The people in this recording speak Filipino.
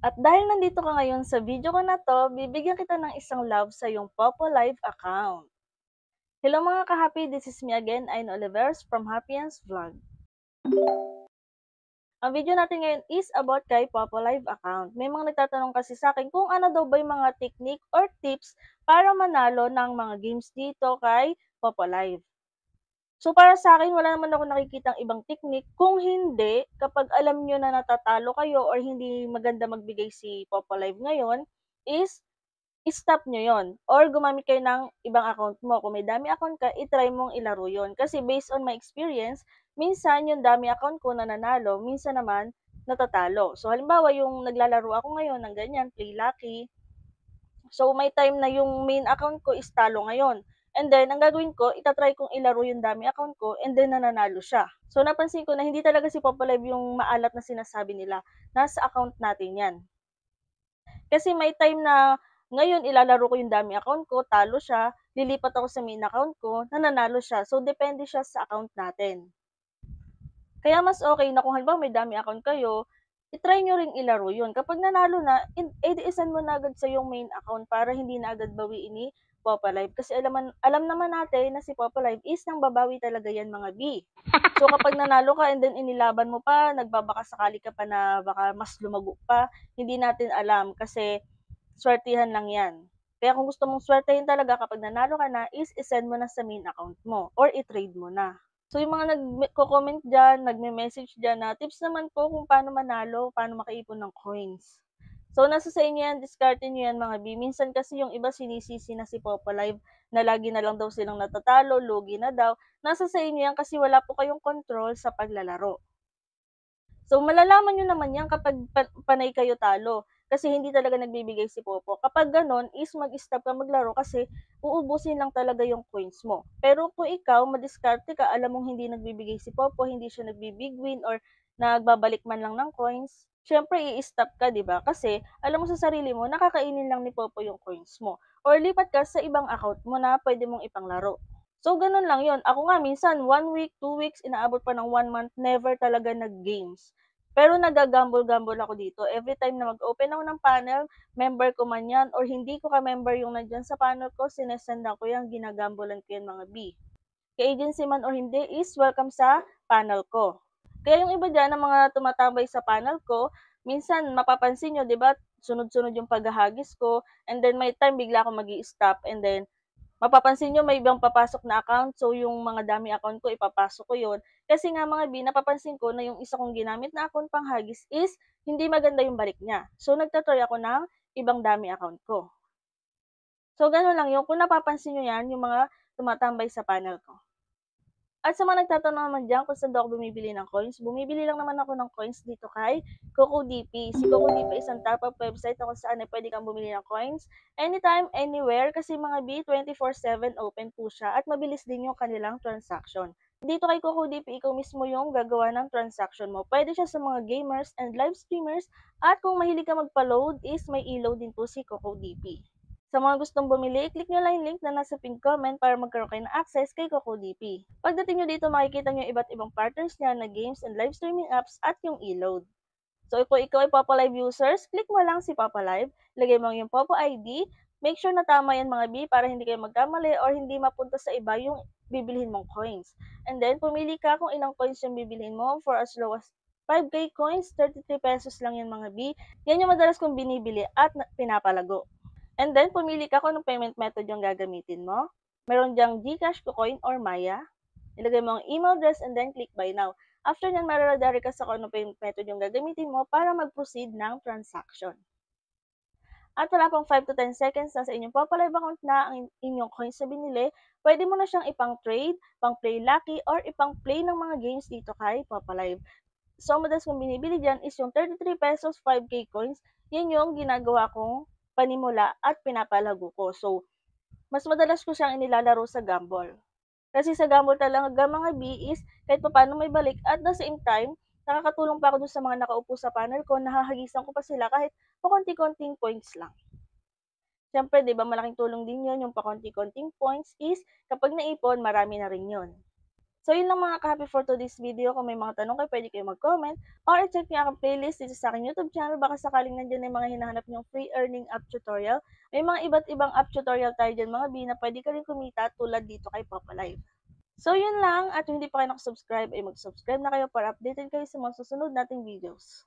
At dahil nandito ka ngayon sa video ko na 'to, bibigyan kita ng isang love sa iyong Popo Live account. Hello mga ka-happy, this is me again, Ain Olivers from Happyens Vlog. Ang video natin ngayon is about kay Popo Live account. May mga nagtatanong kasi sa akin kung ano daw ba yung mga technique or tips para manalo ng mga games dito kay Popo Live. So, para sa akin wala naman ako nakikitang ibang technique kung hindi kapag alam niyo na natatalo kayo or hindi maganda magbigay si Popo Live ngayon is i-stop niyo 'yon or gumamit kayo ng ibang account mo. Kung may dummy account ka, i-try mong ilaro 'yon. Kasi based on my experience, minsan yung dummy account ko nananalo, minsan naman natatalo. So, halimbawa yung naglalaro ako ngayon ng ganyan, Play Lucky. So, may time na yung main account ko is talo ngayon. And then, ang gagawin ko, ita-try kong ilaro yung dummy account ko and then nananalo siya. So, napansin ko na hindi talaga si Popo Live yung maalat na sinasabi nila. Nasa account natin yan. Kasi may time na ngayon ilalaro ko yung dummy account ko, talo siya, lilipat ako sa main account ko, nananalo siya. So, depende siya sa account natin. Kaya mas okay na kung halimbawa may dummy account kayo, i-try nyo ring ilaro yun. Kapag nanalo na, edi-isan mo na agad sa yung main account para hindi na agad bawiin ni Popa Live. Kasi alam naman natin na si Popa Live is nang babawi talaga yan mga B. So kapag nanalo ka and then inilaban mo pa, nagbabaka sakali ka pa na baka mas lumago pa, hindi natin alam kasi swertihan lang yan. Kaya kung gusto mong swertehin talaga kapag nanalo ka na is isend mo na sa main account mo or i-trade mo na. So yung mga nagko-comment diyan, nagme-message diyan na tips naman po kung paano manalo, paano makaipon ng coins. So nasa sa inyo yan, diskarte niyo yan mga B. Minsan kasi yung iba sinisisi na si Popo Live na lagi na lang daw silang natatalo, lugi na daw. Nasa sa inyo yan kasi wala po kayong control sa paglalaro. So malalaman niyo naman yan kapag panay kayo talo. Kasi hindi talaga nagbibigay si Popo. Kapag gano'n is mag-stop ka maglaro kasi uubusin lang talaga yung coins mo. Pero kung ikaw madiskarte ka, alam mong hindi nagbibigay si Popo, hindi siya nagbi-big win or nagbabalik man lang ng coins, siyempre i-stop ka, 'di ba? Kasi alam mo sa sarili mo nakakainin lang ni Popo yung coins mo. Or lipat ka sa ibang account mo na pwede mong ipanglaro. So gano'n lang 'yon. Ako nga minsan 1 week, 2 weeks, inaabot pa ng 1 month, never talaga nag-games. Pero nagga-gamble-gamble ako dito. Every time na mag-open ako ng panel, member ko man 'yan or hindi ko ka-member yung nandiyan sa panel ko, sinesendan ko 'yan, ginagamblean ko 'yan mga B. Ka-agency man or hindi is welcome sa panel ko. Kaya yung iba diyan na mga tumatambay sa panel ko, minsan mapapansin niyo 'di ba, sunod-sunod yung paghahagis ko and then may time bigla akong magi-stop and then mapapansin niyo may ibang papasok na account, so yung mga dummy account ko ipapasok ko yun. Kasi nga mga B, napapansin ko na yung isa kong ginamit na account panghagis is hindi maganda yung balik niya. So nagta-try ako ng ibang dummy account ko. So gano'n lang yun, kung napapansin niyo yan, yung mga tumatambay sa panel ko. At sa mga nagtatanong naman diyan kung saan daw ako bumibili ng coins, bumibili lang naman ako ng coins dito kay CocoDP. Si CocoDP is ang top of website na kung saan ay puwede kang bumili ng coins anytime, anywhere kasi mga B, 24/7 open po siya at mabilis din yung kanilang transaction. Dito kay CocoDP, ikaw mismo yung gagawa ng transaction mo. Puwede siya sa mga gamers and live streamers at kung mahilig ka magpa-load is may e-load din po si CocoDP. Sa mga gustong bumili, click nyo lang yung link na nasa pinned comment para magkaroon kayo ng access kay CocoDP. Pagdating nyo dito, makikita nyo iba't ibang partners niya na games and live streaming apps at yung e-load. So, kung ikaw ay Popo Live users, click mo lang si Popo Live, lagay mo yung Popo ID, make sure na tama yan mga B para hindi kayo magkamali or hindi mapunta sa iba yung bibilhin mong coins. And then, pumili ka kung ilang coins yung bibilhin mo for as low as 5k coins, 33 pesos lang yan mga B. Yan yung madalas kong binibili at pinapalago. And then, pumili ka kung anong payment method yung gagamitin mo. Meron diyang GCash, Kucoin, or Maya. Ilagay mo ang email address and then click buy now. After nyan, mararadari ka sa kung anong payment method yung gagamitin mo para mag-proceed ng transaction. At wala pang 5 to 10 seconds na sa inyong Popalive account na ang inyong coins na binili, pwede mo na siyang ipang-trade, pang-play lucky, or ipang-play ng mga games dito kay Popalive. So, ang madalas kong binibili dyan is yung 33 pesos 5k coins. Yan yung ginagawa kong panimula at pinapalago ko. So, mas madalas ko siyang inilalaro sa Gamble. Kasi sa Gamble talaga mga B is kahit paano may balik at the same time, nakakatulong pa ako dun sa mga nakaupo sa panel ko, nahahagisan ko pa sila kahit pakonti-konting points lang. Siyempre, di ba malaking tulong din yun, yung pakonti-konting points is kapag naipon, marami na rin yun. So yun lang mga ka-happy for today's video. Kung may mga tanong kayo, pwede kayo mag-comment or check niyo ang playlist dito sa aking YouTube channel. Baka sakaling nandiyan na yung mga hinahanap niyong free earning app tutorial. May mga iba't ibang app tutorial tayo dyan mga B na pwede ka rin kumita tulad dito kay Papa Live. So yun lang, at kung hindi pa kayo nakasubscribe ay mag-subscribe na kayo para updated kayo sa mga susunod nating videos.